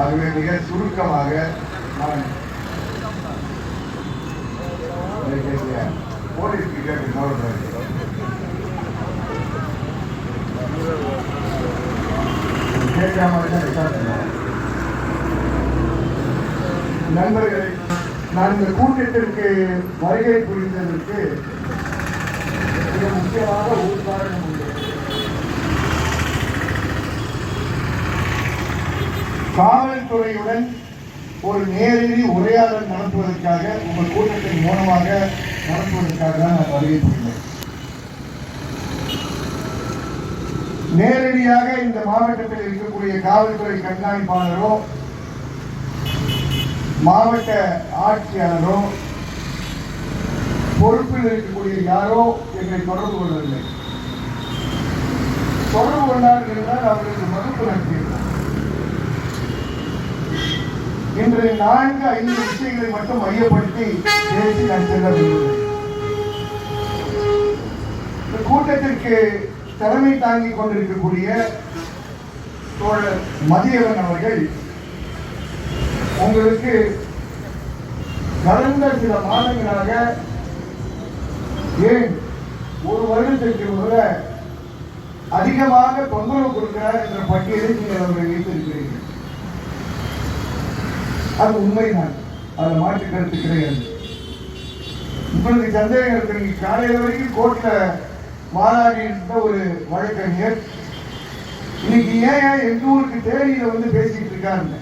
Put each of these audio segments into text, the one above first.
ஆகவே மிக சுருக்கமாக நான் போலீஸ் நண்பர்களே, நான் இந்த கூட்டத்திற்கு வருகை புரிந்ததற்கு மிக முக்கியமாக ஒரு காரணம் உண்டு. காவல்துறையுடன் ஒரு நேரடி உரையாடல் நடத்துவதற்காக உங்கள் கூட்டத்தின் மூலமாக நடத்துவதற்காக தான் நான் வருகை புரிந்தேன். நேரடியாக இந்த மாவட்டத்தில் இருக்கக்கூடிய காவல்துறை கண்காணிப்பாளரோ மாவட்ட ஆட்சியாளரோ பொறுப்பில் இருக்கக்கூடிய யாரோ எங்களை தொடர்பு கொள்ளவில்லை. தொடர்பு கொண்டார்கள் என்றால் அவர்களுக்கு மறுப்பு நடத்தியிருக்கோம். இன்று 4-5 விஷயங்களை மட்டும் மையப்படுத்தி பேசி நான் செல்ல விரும்புகிறேன். இந்த கூட்டத்திற்கு தலைமை தாங்கிக் கொண்டிருக்கக்கூடிய தோழர் மதியவன் அவர்கள் உங்களுக்கு கடந்த சில மாதங்களாக ஏன் ஒரு வருடத்திற்கு முறை அதிகமாக தொந்தரவு கொடுக்கிறார் என்ற பட்டியலை நீங்கள் அவர்கள் வைத்திருக்கிறீர்கள். அது உண்மைதான், அதை மாற்று கருத்து கிடையாது. உங்களுக்கு சந்தேகம் இருக்கிறீங்க. காலையில் வரைக்கும் கோர்ட்ல மாறாடி இருந்த ஒரு வழக்கறிஞர் இன்னைக்கு ஏன் எங்க ஊருக்கு தேனியில வந்து பேசிட்டு இருக்காருங்க.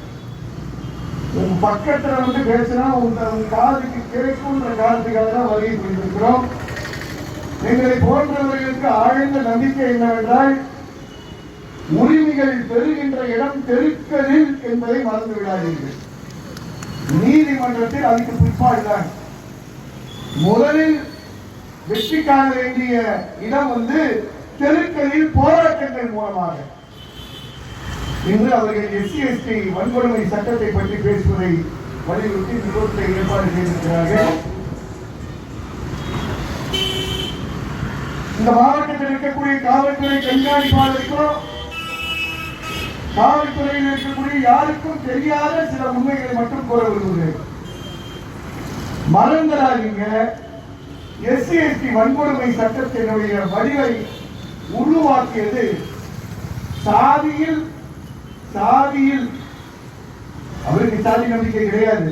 உங்க பக்கத்துல வந்து பேசினா உங்க காதுக்கு கேட்கும்ன்ற காரணத்துக்காக தான் வருகை புரிந்திருக்கிறோம். எங்களை போன்றவர்களுக்கு ஆழ்ந்த நம்பிக்கை என்னவென்றால் உரிமைகள் பெறுகின்ற இடம் தெருக்களில் என்பதை மறந்து விடாதீர்கள். நீதிமன்றத்தில் அதுக்கு பிற்பாடுதான். முதலில் வெற்றி காண வேண்டிய இடம் வந்து தெருக்களில் போராட்டங்கள் மூலமாக. இன்று அவர்கள் SC/ST வன்கொடுமை சட்டத்தை பற்றி பேசுவதை வலியுறுத்தி நிறுவனத்தை ஏற்பாடு செய்திருக்கிறார்கள். இந்த மாவட்டத்தில் இருக்கக்கூடிய காவல்துறை கண்காணிப்பாளருக்கும் காவல்துறையில் இருக்கக்கூடிய யாருக்கும் தெரியாத சில உண்மைகளை மட்டும் கூற விரும்புகிறேன். மறந்துடாதீங்க, SC/ST வன்கொடுமை சட்டத்தினுடைய வடிவை உருவாக்கியது சாதியில் அவருக்கு சாதி நம்பிக்கை கிடையாது.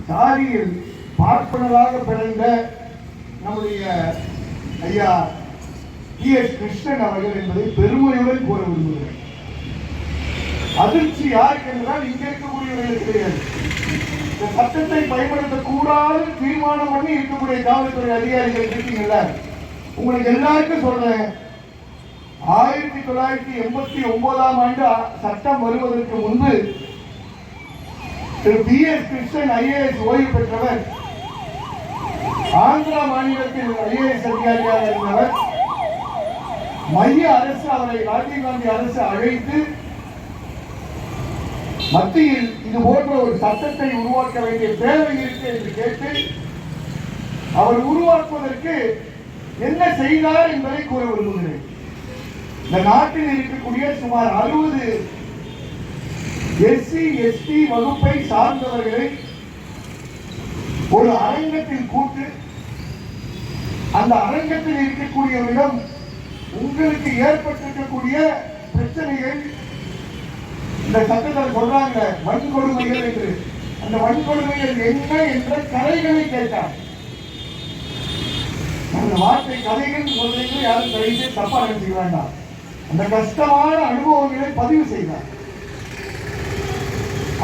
சாதியில் பார்ப்பனராக பிறந்த நம்முடைய ஐயா PS கிருஷ்ணன் அவர்கள் என்பதை பெருமையுடன் கூற விரும்புகிறேன். அதிர்ச்சி யாருக்கு என்றால் இங்க இருக்கக்கூடியவர்களுக்கு கிடையாது. இந்த சட்டத்தை பயன்படுத்தக்கூடாது தீர்மானம் பண்ணி இருக்கக்கூடிய காவல்துறை அதிகாரிகள் இருக்கீங்கல்ல, உங்களுக்கு எல்லாருக்கும் சொல்றேன், 1989ஆம் ஆண்டு சட்டம் வருவதற்கு முன்பு திரு PS கிருஷ்ணன் IAS ஓய்வு பெற்றவர், ஆந்திரா மாநிலத்தில் IAS அதிகாரியாக இருந்தவர். மைய அரசு அவரை ராஜீவ்காந்தி அரசு அழைத்து மத்தியில் இது போன்ற ஒரு சட்டத்தை உருவாக்க வேண்டிய தேவை இருக்கு என்று கேட்டு அவர் உருவாக்குவதற்கு என்ன செய்தார் என்பதை கூற விரும்புகிறேன். இந்த நாட்டில் இருக்கக்கூடிய சுமார் 60 SC/ST வகுப்பை சார்ந்தவர்களை ஒரு அரங்கத்தில் கூட்டு அந்த அரங்கத்தில் இருக்கக்கூடியவரிடம் உங்களுக்கு ஏற்பட்டிருக்கக்கூடிய பிரச்சனைகள் இந்த சட்டத்தில் சொல்றாங்க வன்கொடுமைகள் என்று. அந்த வன்கொடுமைகள் என்ன என்ற கதைகளை கேட்டார். அந்த வார்த்தை கதைகள் சொல்றீங்க, யாரும் கழித்து தப்பா நினைச்சுக்க வேண்டாம். அந்த கஷ்டமான அனுபவங்களை பதிவு செய்தார்.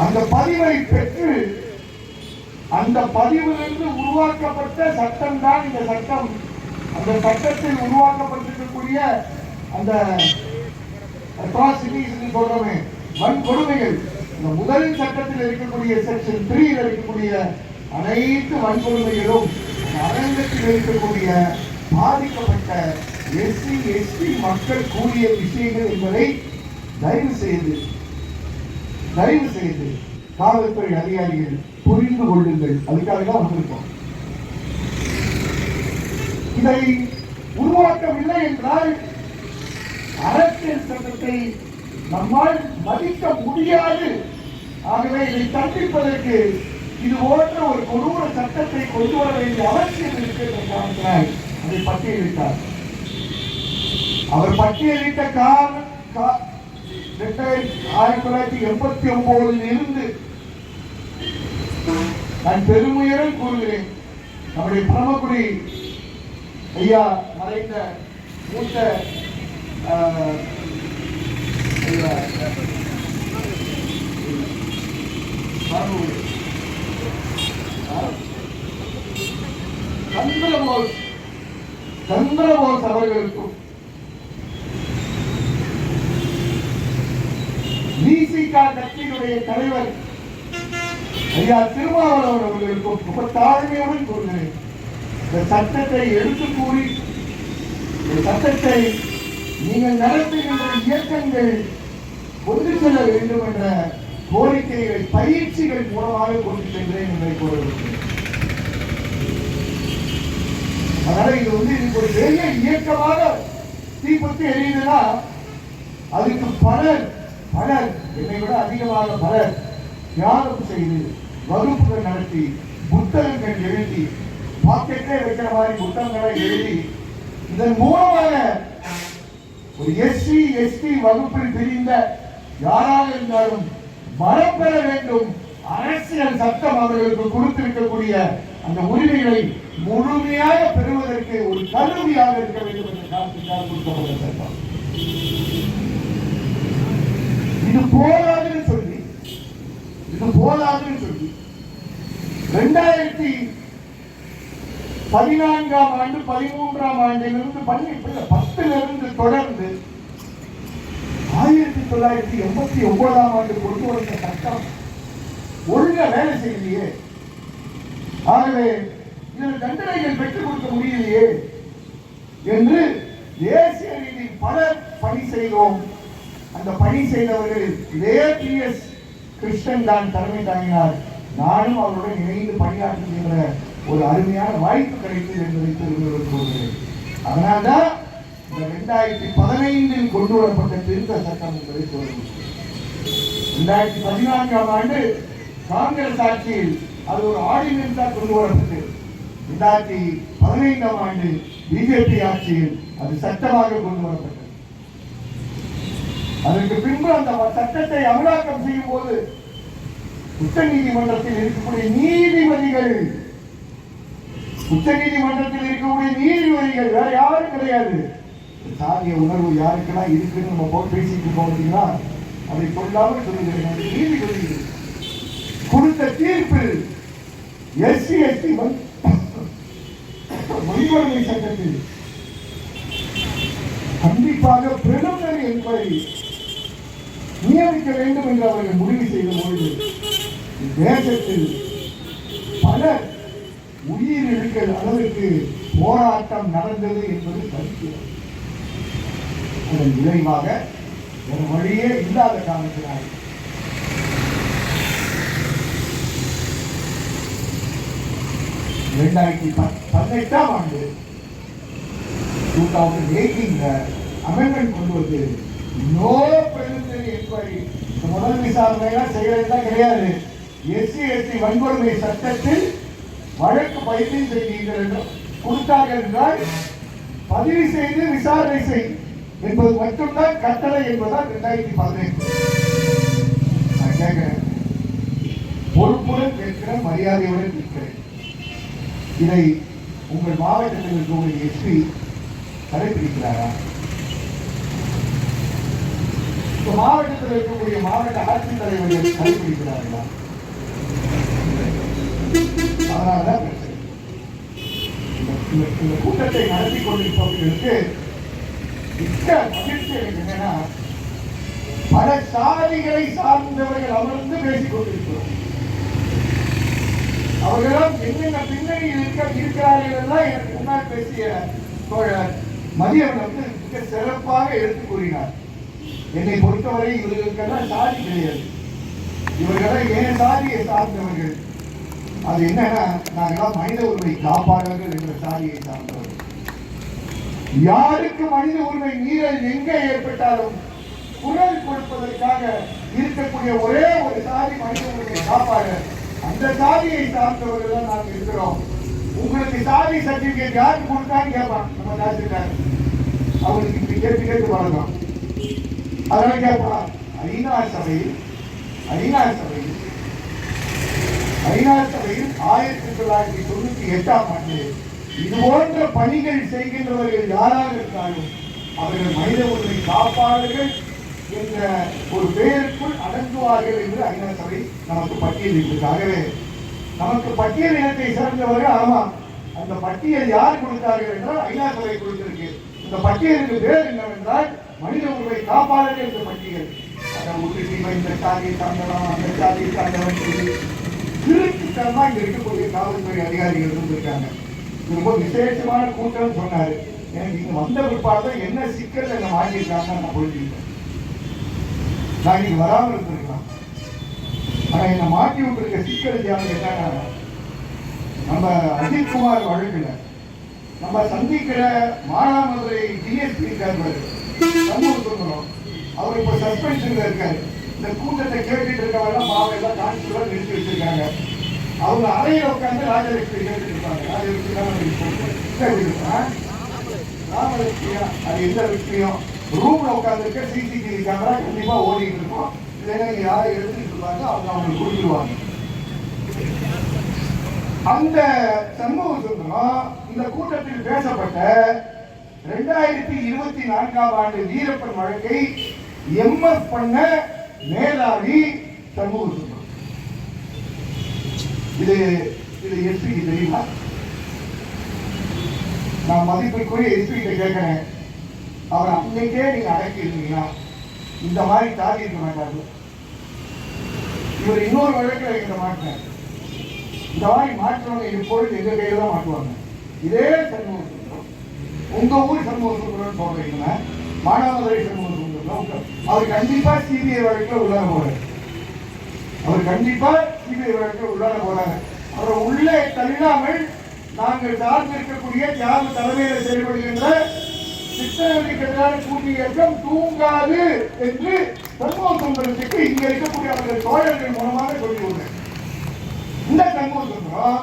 அந்த பதிவை பெற்று அந்த பதிவிலிருந்து உருவாக்கப்பட்ட சட்டம் தான் இந்த சட்டம். அந்த சட்டத்தில் உருவாக்கப்பட்டிருக்கக்கூடிய அந்த அட்ராசிட்டிஸ் சொல்றோமே, வன்கொடுமைகள், இந்த முதல் சட்டத்தில் இருக்கக்கூடிய செக்ஷன் 3 இருக்கக்கூடிய அனைத்து வன்கொடுமைகளும் அரங்கத்தில் இருக்கக்கூடிய பாதிக்கப்பட்ட SC/ST மக்கள் கூடிய விஷயங்கள் என்பதை தயவு செய்து காவல்துறை அதிகாரிகள் புரிந்து கொள்ளுங்கள். அதுக்காக தான் வந்திருக்கோம். இதை உருவாக்கவில்லை என்றால் அரசியல் சட்டத்தை நம்மால் மதிக்க முடியாது. ஆகவே இதை தண்டிப்பதற்கு இது போன்ற ஒரு கொடூர சட்டத்தை கொண்டு வர வேண்டிய அவசியம் இருக்கிறது காரணத்தினால் அதை பட்டியலிட்டார். அவர் பட்டியலிட்ட காலம் 1989 இருந்து நான் பெருமையுடன் கூறுகிறேன், நம்முடைய பரமக்குடி ஐயா மறைந்த மூத்த சந்திரபோஸ் அவர்களுக்கும் விசிகா கட்சியினுடைய தலைவர் ஐயா திருமாவளவன் அவர்களுக்கும் ரொம்ப தாழ்மையுடன் கூறுகிறேன், இந்த சட்டத்தை எடுத்து கூறி இந்த சட்டத்தை நீங்கள் நடத்துகின்ற இயக்கங்கள் கொண்டு செல்ல வேண்டும் என்ற கோரிக்கைகளை பயிற்சிகள் மூலமாக கொண்டு சென்றேன் என்பதை கூறுகிறேன். அதனால இது இதுக்கு ஒரு பெரிய இயக்கமாக தீப்பற்றி எரியுதுன்னா அதுக்கு பலர் என்னை விட அதிகமாக பலர் தியாகம் செய்து வகுப்புகள் நடத்தி புத்தகங்கள் எழுதி பாக்கெட்டே வைக்கிற மாதிரி புத்தகங்களை எழுதி இதன் மூலமாக ஒரு எஸ்சி எஸ்டி வகுப்பில் பிரிந்த யாராக இருந்தாலும் மரம் பெற வேண்டும், அரசியல் சட்டம் அவர்களுக்கு கொடுத்திருக்கக்கூடிய அந்த உரிமைகளை முழுமையாக பெறுவதற்கு ஒரு கருவியாக இருக்க வேண்டும் என்ற காரணத்திற்காக கொடுக்கப்பட்ட சட்டம். இது போதாதுன்னு சொல்லி 2014 ஆண்டு 13ஆம் ஆண்டிலிருந்து 10 தொடர்ந்து 1989ஆம் ஆண்டு கொண்டு வந்த சட்டம் ஒழுங்கா வேலை செய்யலையே. ஆகவே இதில் தண்டனைகள் பெற்றுக் கொடுக்க முடியலையே என்று தேசிய ரீதியில் பலர் பணி செய்தோம். அந்த பணி செய்தவர்கள் PS கிருஷ்ணன் தான் தலைமை தாங்கினார். நானும் அவருடன் இணைந்து பணியாற்றுகின்ற ஒரு அருமையான வாய்ப்பு கிடைத்தது என்பதை தெரிந்து கொள்கிறேன். அதனால்தான் இந்த 2015 கொண்டு வரப்பட்ட திருத்த சட்டம் என்பதை சொல்கிறேன். 2014ஆம் ஆண்டு காங்கிரஸ் ஆட்சியில் அது ஒரு ஆர்டினன்ஸாக கொண்டு வரப்பட்டு 2015ஆம் ஆண்டு பிஜேபி ஆட்சியில் அது சட்டமாக கொண்டு வரப்பட்டது. அதற்கு பின்பு அந்த சட்டத்தை அமலாக்கம் செய்யும் போது உச்ச நீதிமன்றத்தில் இருக்கக்கூடிய நீதிபதிகள் வேற யாரும் கிடையாது. சாதிய உணர்வு யாருக்கெல்லாம் இருக்குன்னு நம்ம போட்டு பேசிட்டு போனீங்கன்னா அதை சொல்லாமல் சொல்லுகிறேன். நீதிபதிகள் கொடுத்த தீர்ப்பில் SC ST வன்கொடுமை சட்டத்தில் கண்டிப்பாக பிரிலிமினரி என்கொயரி நியமிக்க வேண்டும் என்று அவர்கள் முடிவு செய்த பொழுது தேசத்தில் பல உயிரிழக்கிற அளவுக்கு போராட்டம் நடந்தது என்பது சரித்திரம். அதன் விளைவாக ஒரு வழியே இல்லாத காரணத்தினால் 2018ஆம் ஆண்டு 2018 அமெண்ட்மெண்ட் கொண்டு வந்து நோ பிரிலிமினரி என்கொயரி, முதல் விசாரணையெல்லாம் செய்யறதுதான் கிடையாது. SC ST வன்கொடுமை சட்டத்தில் வழக்கு பதிவு செய்தீர்கள் என்று கொடுத்தார்கள் என்றால் பதிவு செய்து விசாரணை செய் என்பது மட்டும்தான் கட்டளை என்பதால் 2018. நான் கேட்கிறேன், பொறுப்புடன் கேட்கிறேன், மரியாதையுடன் கேட்கிறேன். இதை உங்கள் மாவட்டத்தில் இருக்கக்கூடிய SP கடைபிடிக்கிறாரா? மாவட்டத்தில் இருக்கக்கூடிய மாவட்ட ஆட்சித்தலைவர்கள் கடைபிடிக்கிறார்களா? அதனால்தான் இந்த கூட்டத்தை நடத்தி கொண்டிருப்பவர்களுக்கு மிக்க மகிழ்ச்சி என்னன்னா, பல சாதிகளை சார்ந்தவர்கள் அமர்ந்து பேசிக் கொண்டிருக்கிறோம். அவர்களும் என்னென்ன பின்னணியில் இருக்கிறார்கள் எல்லாம் எனக்கு முன்னால் பேசிய தோழர் மதியம் மிக சிறப்பாக எடுத்து கூறினார். என்னை பொறுத்தவரை இவர்களுக்கெல்லாம் சாதி கிடையாது, இவர்களெல்லாம் ஏன் சாதியை சார்ந்தவர்கள். அது என்னன்னா, நாங்கெல்லாம் மனித உரிமை காப்பாளர்கள் என்ற சாதியை சார்ந்தவர்கள். யாருக்கு மனித உரிமை மீறல் எங்க ஏற்பட்டாலும் குரல் கொடுப்பதற்காக இருக்கக்கூடிய ஒரே ஒரு சாதி மனித உரிமை காப்பாளர். அந்த சாதியை சார்ந்தவர்கள் தான் நாங்கள் இருக்கிறோம். உங்களுக்கு சாதி சர்டிபிகேட் யாருக்கு கொடுத்தான்னு கேட்பான் நம்ம தாசில்தார். அவங்களுக்கு இப்படி கேட்டு கேட்டு வளர்ந்தோம். அதெல்லாம் கேட்பான். ஐநா சபையில் 1998ஆம் ஆண்டு இது போன்ற பணிகள் செய்கின்றவர்கள் யாராக இருந்தாலும் அவர்கள் மனித உரிமை காப்பாளர்கள் என்ற ஒரு பெயருக்குள் அடங்குவார்கள் என்று ஐநா சபை நமக்கு பட்டியலிட்டதாகவே நமக்கு பட்டியல் இனத்தை சேர்ந்தவர்கள். ஆமா, அந்த பட்டியல் யார் கொடுத்தார்கள் என்றால் ஐநா சபை கொடுத்திருக்கு. இந்த பட்டியலுக்கு பேர் என்னவென்றால் மனித உரிமை காப்பாளர்கள் என்ற பட்டியல். அதை விட்டுட்டு இந்த சாதியை சார்ந்தவன் அந்த சாதியை சார்ந்தவன் சொல்லி திருட்டுத்தனமா இங்க இருக்கக்கூடிய காவல்துறை அதிகாரிகள் இருந்திருக்காங்க. ரொம்ப விசேஷமான கூட்டம் சொன்னாரு. எனக்கு இங்க வந்த பிற்பாடு என்ன சிக்கல் என்ன மாட்டிருக்காங்க நான் புரிஞ்சுக்கிட்டேன். நான் இங்க வராமல் இருந்திருக்கலாம். ஆனா என்ன மாட்டி விட்டுருக்க சிக்கல் என்னன்னா, நம்ம அஜித்குமார் வழக்குல நம்ம சந்திக்கிற மானாமதுரை டிஎஸ்பி இருக்காரு, சண்முகசுந்தரம். அவர் இப்ப சஸ்பென்ஷன்ல இருக்காரு. இந்த கூட்டத்தை கேட்டுட்டு இருக்கவங்க பாவம் எல்லாம் கான்ஸ்டபிள் நிறுத்தி வச்சிருக்காங்க. அவங்க அறையில உட்காந்து ராஜலட்சுமி கேட்டுட்டு இருப்பாங்க. ராமலட்சுமியா அது எந்த விஷயம்? ரூம்ல உட்காந்துருக்க சிசிடிவி கேமரா கண்டிப்பா ஓடிட்டு இருக்கும். இல்லைன்னா யாரை எடுத்துட்டு இருப்பாங்க, அவங்க அவங்களுக்கு கொடுத்துருவாங்க. அந்த சண்முகசுந்தரம் இந்த கூட்டத்தில் பேசப்பட்ட 2024ஆம் ஆண்டு வீரப்பன் வழக்கை எம்எஸ் பண்ண மேலாளி சண்முகசுந்தரம். இது எஸ்பிக்கு தெரியுமா? நான் மதிப்பிற்குரிய எஸ்பி கிட்ட கேட்கிறேன். அவர் அன்னைக்கே நீங்க அடக்கி இருந்தீங்கன்னா இந்த மாதிரி தாதி இருக்க மாட்டாரு. இவர் இன்னொரு வழக்கில் வைக்கிற மாட்டேன். இந்த மாதிரி மாற்றவங்க இப்பொழுது எங்க கையில தான் மாட்டுவாங்க. இதே சண்முகசுந்தரம், உங்க ஊர் சண்முகசுந்தரம் சொல்றீங்கன்னா மானாமதுரை சண்முகசுந்தரம், அவர் கண்டிப்பா சிபிஐ வழக்கில் உள்ளார போறாரு. அவர் கண்டிப்பா சிபிஐ வழக்கில் உள்ளார போறாங்க. அவரை உள்ளே தள்ளாமல் நாங்கள் சார்ந்து இருக்கக்கூடிய தியாக தலைமையில செயல்படுகின்ற சித்தர்களுக்கு எதிரான கூட்டு இயக்கம் தூங்காது என்று சண்முகசுந்தரத்துக்கு இங்க இருக்கக்கூடிய அவர்கள் தோழர்கள் மூலமாக சொல்லியுள்ளேன். இந்த சண்முகசுந்தரம்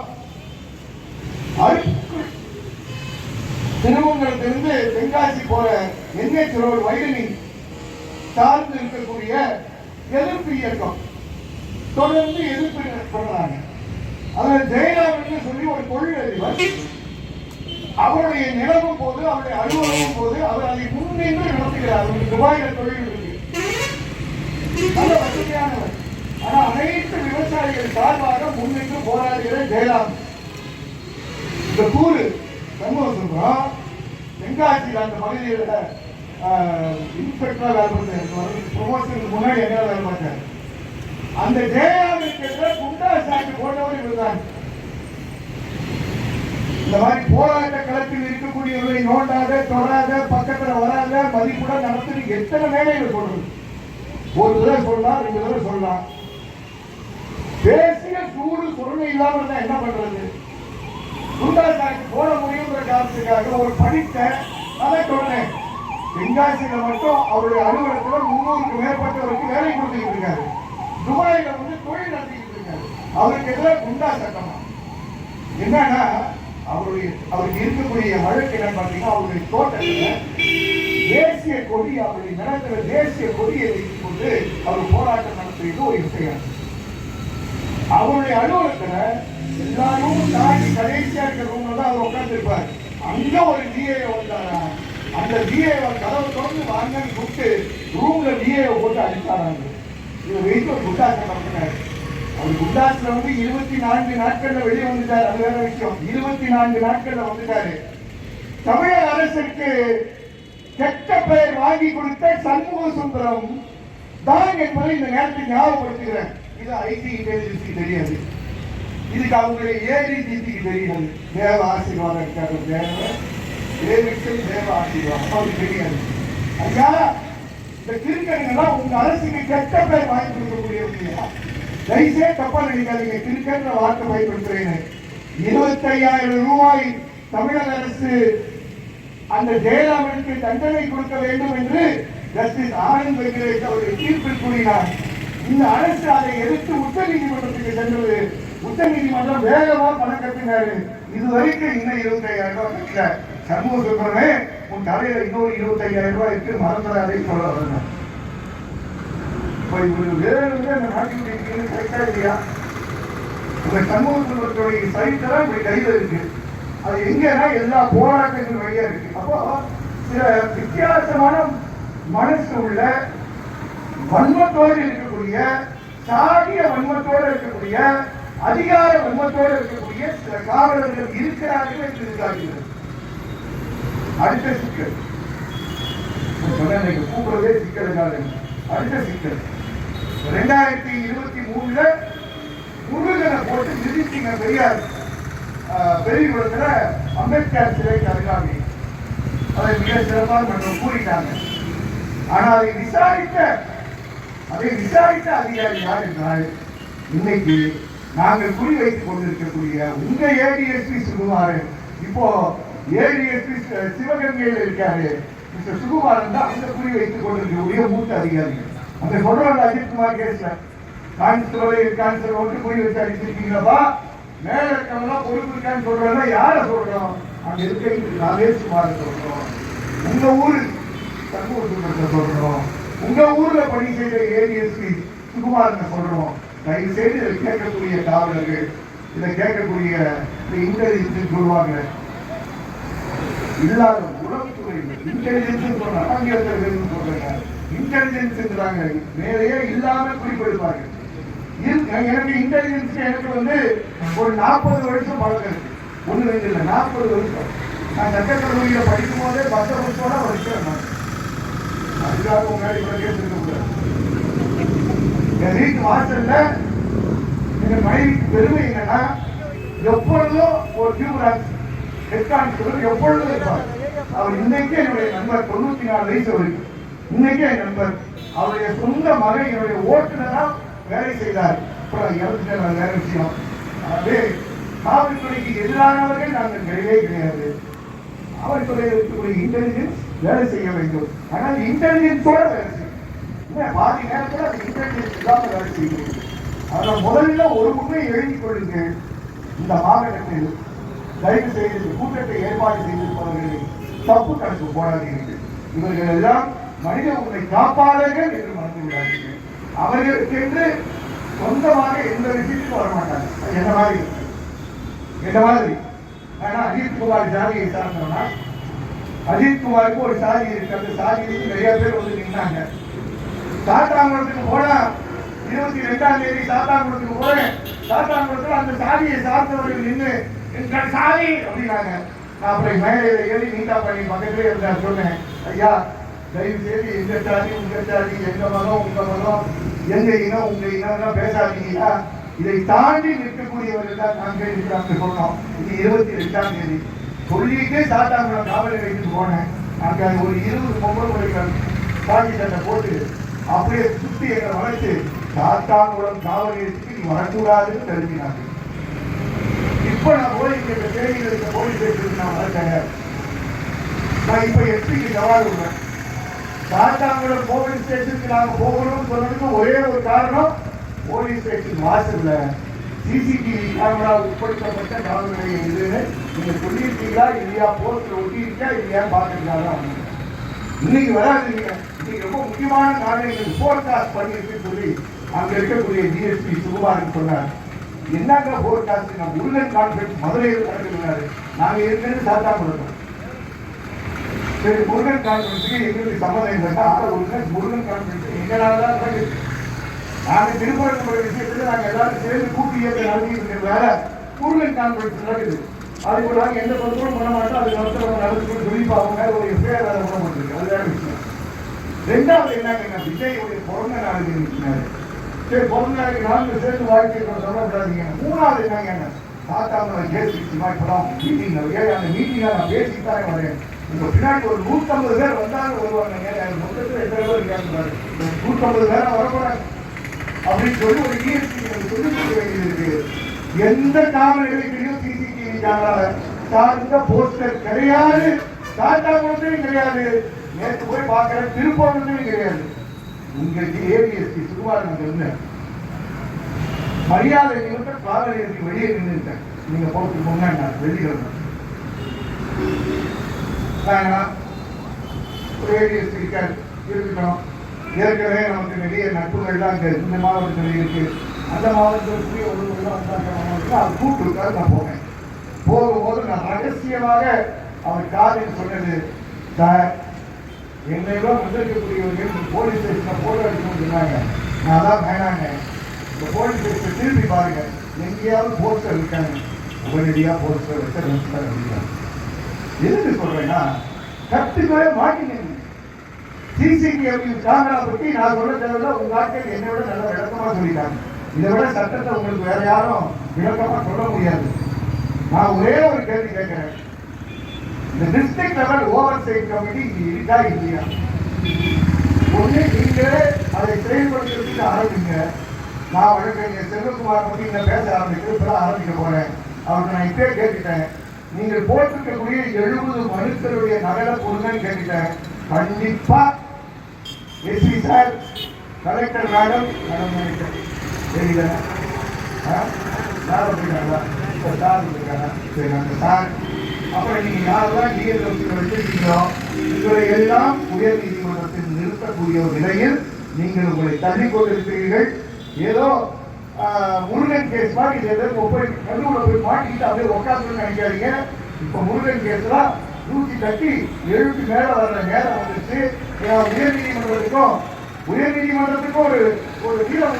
திருமங்கலத்திலிருந்து தென்காசி போற என்ஹெச் ரோடு வைடனிங் சார்ந்து இருக்கக்கூடிய எதிர்ப்பு இயக்கம் தொடர்ந்து எதிர்ப்பு பண்றாங்க. அதில் ஜெயராமன் சொல்லி ஒரு தொழிலதிபர், அவருடைய நிலவும் போது அவருடைய அலுவலகம் போது அவர் அதை முன்னின்று நடத்துகிறார். துபாயில தொழில் இருக்கு, நல்ல வசதியானவர். ஆனா அனைத்து விவசாயிகள் சார்பாக முன்னின்று போராடுகிற ஜெயராமன். இந்த கூறு சண்முகசுந்தரம் தென்காசியில் அந்த பகுதியில் இன்ஸ்பெக்டரா வேலை பார்த்தேன். ப்ரொமோஷனுக்கு முன்னாடி என்ன வேலை பார்த்தார். அந்த ஜெயராமனுக்கு குண்டா சாட்டு போட்டவர் இவர்தான். இந்த மாதிரி போராட்ட களத்தில் இருக்கக்கூடியவர்களை நோண்டாத, தொடாத, பக்கத்துல வராத, மதிப்புடன் நடத்தி எத்தனை வேலைகள் சொல்றது. ஒரு தடவை சொல்லலாம், 2 தடவை சொல்லலாம். பேசிய சூடு சுருணை இல்லாம இருந்தா என்ன பண்றது? குண்டா சாட்டு போட முடியுங்கிற காரணத்துக்காக ஒரு படித்த அதை சொன்னேன். தென்காசியில மட்டும் அவருடைய அலுவலகத்துல 300க்கு மேற்பட்டவருக்கு வேலை கொடுத்துட்டு இருக்காரு. துபாயில தொழில் நடத்திட்டு இருக்காரு. அவருக்கு எதிராக குண்டா சட்டமா என்னன்னா, அவருக்கு இருக்கக்கூடிய வழக்கு என்னன்னு பாத்தீங்கன்னா, அவருடைய தோட்டத்துல தேசிய கொடி, அவருடைய நிலத்துல தேசிய கொடியை வைத்துக் கொண்டு அவர் போராட்டம் நடத்துறது ஒரு விஷயம். அவருடைய அலுவலகத்துல எல்லாரும் தாண்டி கடைசியா இருக்கிற ரூம்ல தான் அவர் உட்கார்ந்து இருப்பார். அங்க ஒரு டிஏ வந்தாரா, அந்த டிஏ கதவை தொடர்ந்து வாங்கன்னு கூப்பிட்டு ரூம்ல டிஏ போட்டு அடித்தாராங்க. இது வைத்து ஒரு குண்டாசம் நடத்தினார். அவர் குண்டாசுல 24 நாட்கள்ல வெளியே வந்துட்டார். அது வேற விஷயம். 24 நாட்கள்ல வந்துட்டாரு. தமிழக அரசுக்கு கெட்ட பெயர் வாங்கி கொடுத்த சண்முகசுந்தரம் தான் என்பதை இந்த நேரத்தில் ஞாபகப்படுத்துகிறேன். இது ஐடி இன்டெலிஜென்ஸுக்கு தெரியாது, இதுக்கு அவங்களுடைய ஏடிஜிபிக்கு தெரியாது. தேவ ஆசீர்வாதம் இருக்காரு, தேவ ஆசீர்வாதம் அவருக்கு தெரியாது. ஐயா, இந்த கிரிக்கெட்டுலாம் உங்க அரசுக்கு கெட்ட பேர் வாங்கி கொடுக்கக்கூடியவங்க. தயவுசே தப்பா நினைக்காதீங்க, கிரிக்கெட் வார்த்தை பயன்படுத்துறேன். 25,000 ரூபாய் தமிழக அரசு அந்த ஜெயராமனுக்கு தண்டனை கொடுக்க வேண்டும் என்று ஜஸ்டிஸ் ஆனந்த் வெங்கடேஷ் அவருடைய தீர்ப்பில் கூறினார். இந்த அரசு அதை எதிர்த்து உச்ச நீதிமன்றத்துக்கு சென்றது. உச்ச நீதிமன்றம் வேகமா பணம் கட்டினாரு. இதுவரைக்கும் இன்னும் 25,000 ரூபாய் கட்டல. சண்முக சுந்தரமே உன் தலையில இன்னொரு 25,000 ரூபாய் இருக்கு, மறந்துடாதே சொல்ல வரணும். வேறு அந்த நாட்டினுடைய கரெக்டா இல்லையா? உங்க சண்முக சுந்தரத்துடைய சரித்திரம் இப்படி கையில இருக்கு. அது எங்கன்னா எல்லா போராட்டங்கள் வழியா இருக்கு. அப்போ சில வித்தியாசமான மனசு உள்ள வன்மத்தோடு இருக்கக்கூடிய, சாதிய வன்மத்தோடு இருக்கக்கூடிய, அதிகார வன்மத்தோடு இருக்கக்கூடிய சில காவலர்கள் இருக்கிறார்கள் என்று இருக்கார்கள். அடுத்த சிக்கல் கூப்பிடுறதே சிக்கலுக்காக. அடுத்த சிக்கல் 2023 முருகனை போட்டு நிதிச்சிங்க பெரியார் பெரியகுளத்துல அம்பேத்கர் சிலைக்கு அருகாமை. அதை மிக சிறப்பாக மற்றும் கூறிட்டாங்க. ஆனால் அதை விசாரித்த அதிகாரி யார் என்றால், இன்னைக்கு நாங்கள் குறி வைத்துக் கொண்டிருக்கக்கூடிய உங்க ஏடிஎஸ்பி சுகுமாரன், இப்போ ஏடிஎஸ்பி சிவகங்கையில் இருக்காரு மிஸ்டர் சுகுமாரன் தான் அந்த குறி வைத்துக் கொண்டிருக்கக்கூடிய மூத்த அதிகாரிகள். அந்த சொல்றாங்க அஜித்குமார் கேஸ்ல கான்ஸ்டபிள் ஒன்று குறி வச்சு அடிச்சிருக்கீங்களா, மேல இருக்கவங்களாம் பொறுப்பு இருக்கான்னு சொல்றோம்னா யார சொல்றோம்? அங்க இருக்க நாகேஷ்குமார சொல்றோம். உங்க ஊரு சண்முக சுந்தரத்தை சொல்றோம். உங்க ஊர்ல பணி செய்த ஏடிஎஸ்பி சுகுமாரனை சொல்றோம். தயவு செய்து இதை கேட்கக்கூடிய காவலர்கள், இதை கேட்கக்கூடிய இன்டெலிஜென்ஸ் சொல்லுவாங்க, இல்லாத உளவுத்துறை இன்டெலிஜென்ஸ் சொல்றாங்க, ஆங்கிலத்தில் சொல்றாங்க இன்டெலிஜென்ஸ்ங்கிறாங்க, வேலையே இல்லாம குறிப்பிடுவாங்க. எனக்கு இன்டெலிஜென்ஸ் எனக்கு ஒரு 40 வருஷம் பழக்கம் இருக்கு. 1 2 இல்லை 40 வருஷம். நான் சட்டக்கல்லூரியில படிக்கும் போதே 10 வருஷோட படிச்சேன். அதுக்காக முன்னாடி கூட கேட்டிருக்க கூடாது. என் வீட்டு வாசல்ல எங்க மனைவிக்கு பெருமை என்னன்னா, எப்பொழுதும் ஒரு டியூரான்ஸ் ஹெட் கான்ஸ்டபிள் எப்பொழுதும் இருப்பார். அவர் இன்னைக்கே என்னுடைய நண்பர், 94 வயசு வரைக்கும் இன்னைக்கே என் நண்பர். அவருடைய சொந்த மகன் என்னுடைய ஓட்டுநரா வேலை செய்தார். அப்புறம் இறந்துட்டு வேற விஷயம். அதே காவல்துறைக்கு எதிரானவர்கள் நாங்கள் கிடையவே கிடையாது. காவல்துறையில் இருக்கக்கூடிய இன்டெலிஜென்ஸ் வேலை செய்ய வேண்டும். ஆனால் இன்டெலிஜென்ஸோட வேலை செய்யும். பாதி நேரத்தில் அது இன்டெலிஜென்ஸ் இல்லாம வேலை செய்யும். அதில் முதல்ல ஒரு உண்மையை எழுதிக் கொள்ளுங்கள். இந்த மாவட்டத்தில் தயவு செய்து கூட்டத்தை ஏற்பாடு செய்திருப்பவர்களை தப்பு கணக்கு போடாதீர்கள். இவர்கள் எல்லாம் மனித உரிமை காப்பாளர்கள் என்று மறந்து விடாதீர்கள். அவர்களுக்கு என்று சொந்தமாக எந்த விஷயத்துக்கும் வரமாட்டாங்க. என்ன மாதிரி ஆனா அஜித்குமார் ஜாதியை சார்ந்தோம்னா, அஜித்குமாருக்கு ஒரு சாதி இருக்கு. அந்த சாதியிலிருந்து நிறைய பேர் நின்னாங்க. சாத்தாங்குளத்துக்கு போனா 22ஆம் தேதி சாத்தாங்குளத்துக்கு போறேன். சாத்தாங்குளத்துல அந்த சாதியை சார்ந்தவர்கள் நின்று எங்கள் சாதி அப்படின்னாங்க. நான் அப்புறம் மேலையில ஏறி நீட்டா பண்ணி பக்கத்திலே இருந்தா சொன்னேன், ஐயா தயவு செய்து எங்க சாதி உங்க சாதி, எங்க மதம் உங்க மதம், எங்க இனம் உங்க இனம் பேசாதீங்களா. இதை தாண்டி நிற்கக்கூடியவர்கள் தான் நாங்கள் இருக்கிறாங்க சொன்னோம். இது 22ஆம் தேதி சொல்லிட்டு சாத்தாங்குளம் காவல் நிலையத்துக்கு போனேன். அங்க ஒரு 20 பொம்பளை முறைகள் சாதி சட்டை போட்டு அப்படியே சுத்தி எங்களை வளைச்சு சாத்தாங்குளம் காவல் நிலையத்துக்கு நீ வரக்கூடாதுன்னு தெரிஞ்சினாங்க. இப்ப நான் போய் இந்த தேதியில் இருக்க போலீஸ் ஸ்டேஷனுக்கு நான் வரட்டேங்க. நான் இப்ப எஸ்பிக்கு சவால் விடுறேன். சாத்தாங்குளம் போலீஸ் ஸ்டேஷனுக்கு நாங்க போகணும்னு சொன்னதுக்கு ஒரே ஒரு காரணம், போலீஸ் ஸ்டேஷன் வாசல்ல சிசிடிவி கேமரா உட்படுத்தப்பட்ட காவல் நிலையம் இதுன்னு நீங்க சொல்லியிருக்கீங்களா இல்லையா, போஸ்ட்ல ஒட்டியிருக்கா இல்லையா பாத்துருக்காங்க. இன்னைக்கு வராதுங்க. இன்னைக்கு ரொம்ப முக்கியமான காரணங்கள் போர்காஸ்ட் பண்ணிருக்குன்னு சொல்லி அங்க இருக்கக்கூடிய டிஎஸ்பி சுகுமாரன் சொன்னார். என்னங்க போர்காஸ்ட்? நம்ம முருகன் கான்ஃபரன்ஸ் மதுரையில் நடக்கிறாரு. நாங்க இருக்கிறது சாத்தாங்குளம். சரி, முருகன் கான்ஃபரன்ஸுக்கு எங்களுக்கு சம்மதம் இல்லைன்னா முருகன் கான்ஃபரன்ஸ் எங்களால்தான் நடக்குது. நாங்க திருப்பரங்குன்ற விஷயத்துல நாங்க எல்லாரும் சேர்ந்து கூட்டி இயக்க நடத்திட்டு இருக்கிறதால முருகன் கான்ஃபரன்ஸ் நடக்குது. அதுக்கு நாங்க எந்த தொந்தரவும் பண்ண மாட்டோம். அது நடந்துட்டு சொல்லி அவங்க ஒரு எஃப்ஐஆர் பண்ண முடியிருக்கு. அது வேற விஷயம். ரெண்டாவது என்னங்க, விஜயுடைய பிறந்த நாளுக்கு இருக்கிறாரு. சரி, பிறந்த நாளுக்கு நாங்கள் சேர்ந்து வாழ்க்கை சொல்லக்கூடாதீங்க. மூணாவது என்னங்க, சாத்தாங்குளம் கேசிக்குமா இப்பதான் மீட்டிங் அந்த மீட்டிங்ல நான் பேசிட்டாரே வரேன். உங்க பின்னாடி ஒரு 150 பேர் வந்தாலும் வருவாங்க. மொத்தத்தில் எத்தனை பேர் இருக்காங்க? 150 பேரை வரக்கூடாது அப்படின்னு சொல்லி ஒரு டிஎஸ்பி சொல்லி கொடுக்க வேண்டியது இருக்கு. எந்த காவல் நிலையத்திலையும் சிசிடிவி கேமரா சார்ந்த போஸ்டர் கிடையாது. சாத்தாங்குளத்திலும் கிடையாது. நேற்று போய் பார்க்கிறேன், திருப்பவனமே கிடையாது. உங்களுக்கு ஏபிஎஸ்பி சுகுமாரன் அங்க இருந்த மரியாதை நிமித்தம் காவல் நிலையத்துக்கு வெளியே நின்றுட்டேன். நீங்க போட்டு போங்க, நான் வெளியிடணும் ஒரு ஏபிஎஸ்பி இருக்கட்டும். ஏற்கனவே நமக்கு நிறைய நட்புகள்லாம் இந்த மாவட்டத்தில் இருக்கு. அந்த மாவட்டத்திற்கு ஒரு அவர் கூப்பிட்டுருக்காரு. நான் போனேன். போகும்போது நான் ரகசியமாக அவர் காதில் சொன்னது, சார் என்னை விட வந்திருக்கக்கூடியவர்கள் போலீஸ் ஸ்டேஷனை போட்டோ எடுக்கணும்னு சொன்னாங்க. நான் தான் வேணாங்க, இந்த போலீஸ் ஸ்டேஷனை திருப்பி பாருங்க, எங்கேயாவது போஸ்டர் இருக்காங்க, உடனடியாக போஸ்டர் வச்சு எதுக்கு சொல்றேன்னா, கத்துக்கவே மாட்டீங்க. சிசிடிவி கேமரா பற்றி நான் சொல்ல தேவையில்ல. உங்க ஆட்கள் என்னை விட நல்ல விளக்கமா சொல்லிட்டாங்க. இதை விட சட்டத்தை உங்களுக்கு வேற யாரும் விளக்கமா சொல்ல முடியாது. நான் ஒரே ஒரு கேள்வி கேட்கிறேன், இந்த டிஸ்ட்ரிக்ட் லெவல் ஓவர்சைட் கமிட்டி இருக்கா இல்லையா? ஒண்ணு நீங்களே அதை செயல்படுத்துறதுக்கு ஆரம்பிங்க. நான் வழக்கறிஞர் செல்வகுமார் பற்றி நான் பேச ஆரம்பிக்கிறது இப்பதான் ஆரம்பிக்க போறேன். அவருக்கு நான் இப்பே கேட்டுட்டேன், நீங்கள் போட்டிருக்கக்கூடிய 70 மனுக்களுடைய நகலை கொடுங்கன்னு கேட்டுட்டேன். கண்டிப்பா எஸ்பி சார், கலெக்டர் மேடம், தெரியல சார், அப்புறம் நீங்க யாரெல்லாம் டிஎஸ்எஃப்சியில் வச்சிருக்கீங்களோ உங்களை எல்லாம் உயர் நீதிமன்றத்தில் நிறுத்தக்கூடிய ஒரு நிலையில் நீங்கள் உங்களை தள்ளி கொண்டிருக்கிறீர்கள். ஏதோ முருகன் கேஸ் மாதிரி போய் கல்லூரில் போய் மாட்டிக்கிட்டு அப்படியே உட்காந்து நினைக்காதீங்க. இப்ப முருகன் கேஸ்லாம் 130 மேல வர்ற நேரம் வந்துச்சு. உயர் நீதிமன்றத்துக்கும் ஒரு வீரம்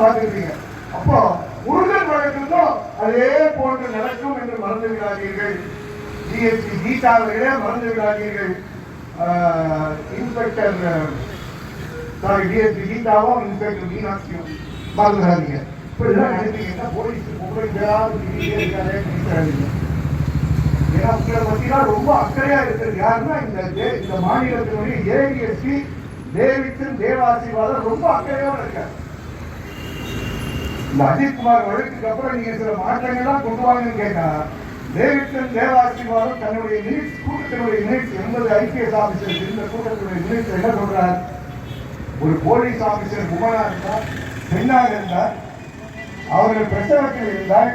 பார்த்துருக்கீங்க. அப்போ முருகன் வழக்குக்கும் அதே போன்று நடக்கும் என்று மறந்து விடாதீர்கள். டிஎஸ்பி கீதா அவர்களே மறந்து விடாதீர்கள். இன்ஸ்பெக்டர் டிஎஸ்பி கீதாவும் இன்ஸ்பெக்டர் மீனாட்சியும் மறந்து விடாதீங்க. இப்படிதான் நினைப்பீங்கன்னா போலீஸ் ஏன்னா உங்களை பத்திலாம் ரொம்ப அக்கறையா இருக்கிறது யாருன்னா இந்த மாநிலத்தினுடைய ஏடிஎஸ்பி டேவிட்சன் தேவாசீர்வாதம் ரொம்ப அக்கறையோட இருக்காரு. இந்த அஜித்குமார் வழக்குக்கு அப்புறம் நீங்க சில மாற்றங்கள்லாம் கொண்டு வாங்கன்னு கேட்டா, டேவிட்சன் தேவாசீர்வாதம் தன்னுடைய மினிட்ஸ் கூட்டத்தினுடைய மினிட்ஸ் 80 ஐபிஎஸ் ஆபீசர் இந்த கூட்டத்தினுடைய மினிட்ஸ் என்ன சொல்றார்? ஒரு போலீஸ் ஆபீசர் உமனா இருந்தார், பெண்ணாக இருந்தார், அவர்கள் பிரசவத்தில் இருந்தால்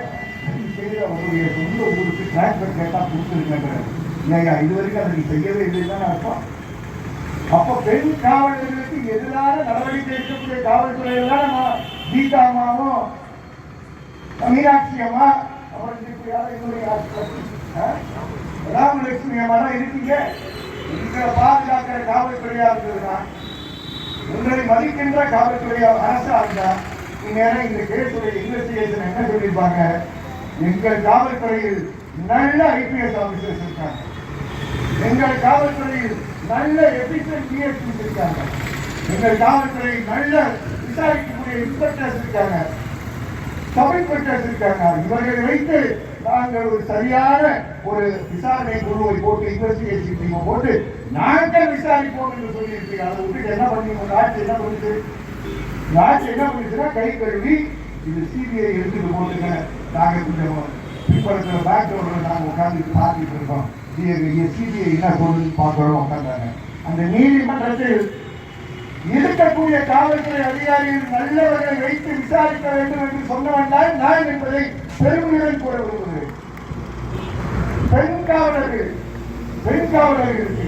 அவருடைய சொந்த ஊருக்கு டிரான்ஸ்பர் கேட்டா கொடுத்துருக்கின்றார். ஏயா இதுவரைக்கும் அதை நீ செய்யவே இல்லைன்னு அர்த்தம். அப்ப பெண் காவலர்களுக்கு எதிரான நடவடிக்கை எடுக்கக்கூடிய காவல்துறையெல்லாம் நம்ம கீதா அம்மாவும் மீனாட்சி அம்மா ராமலட்சுமி அம்மா தான் இருக்கீங்க. உங்களை பாதுகாக்கிற காவல்துறையா இருந்ததுன்னா, உங்களை மதிக்கின்ற காவல்துறையா அரசா இருந்தா, இந்நேரம் இந்த கேஸுடைய இன்வெஸ்டிகேஷன் என்ன சொல்லியிருப்பாங்க? எங்கள் காவல்துறையில் நல்ல ஐபிஎஸ் ஆபீசர்ஸ் இருக்காங்க, எங்கள் காவல்துறையில் நல்ல எபிஷியன்ட் டிஎஸ்பிஸ் இருக்காங்க, எங்கள் காவல்துறையில் நல்ல விசாரிக்கக்கூடிய இன்ஸ்பெக்டர்ஸ் இருக்காங்க, சப் இன்ஸ்பெக்டர்ஸ் இருக்காங்க. இவர்களை வைத்து நாங்கள் ஒரு சரியான ஒரு விசாரணை குழுவை போட்டு இன்வெஸ்டிகேஷன் டீமை போட்டு நாங்கள் விசாரிப்போம் என்று சொல்லி இருக்கீங்க. அதை விட்டு என்ன பண்ணி உங்க ஆட்சி என்ன பண்ணுது? ஆட்சி என்ன பண்ணுச்சுன்னா, கை கழுவி இது சிபிஐ எடுத்துட்டு போட்டுங்க, நாங்க கொஞ்சம் பின்படுத்துற பேக்ரவுண்ட்ல நாங்க உட்காந்து பார்த்துட்டு இருக்கோம், சிபிஐ என்ன சொல்லுன்னு பார்க்கணும் உட்காந்தாங்க. அந்த நீதிமன்றத்தில் இருக்கக்கூடிய காவல்துறை அதிகாரிகள் நல்லவர்களை வைத்து விசாரிக்க வேண்டும் என்று சொன்னவன் தான் நான் என்பதை பெருமையுடன் கூற விரும்புகிறேன். பெண் காவலர்களுக்கு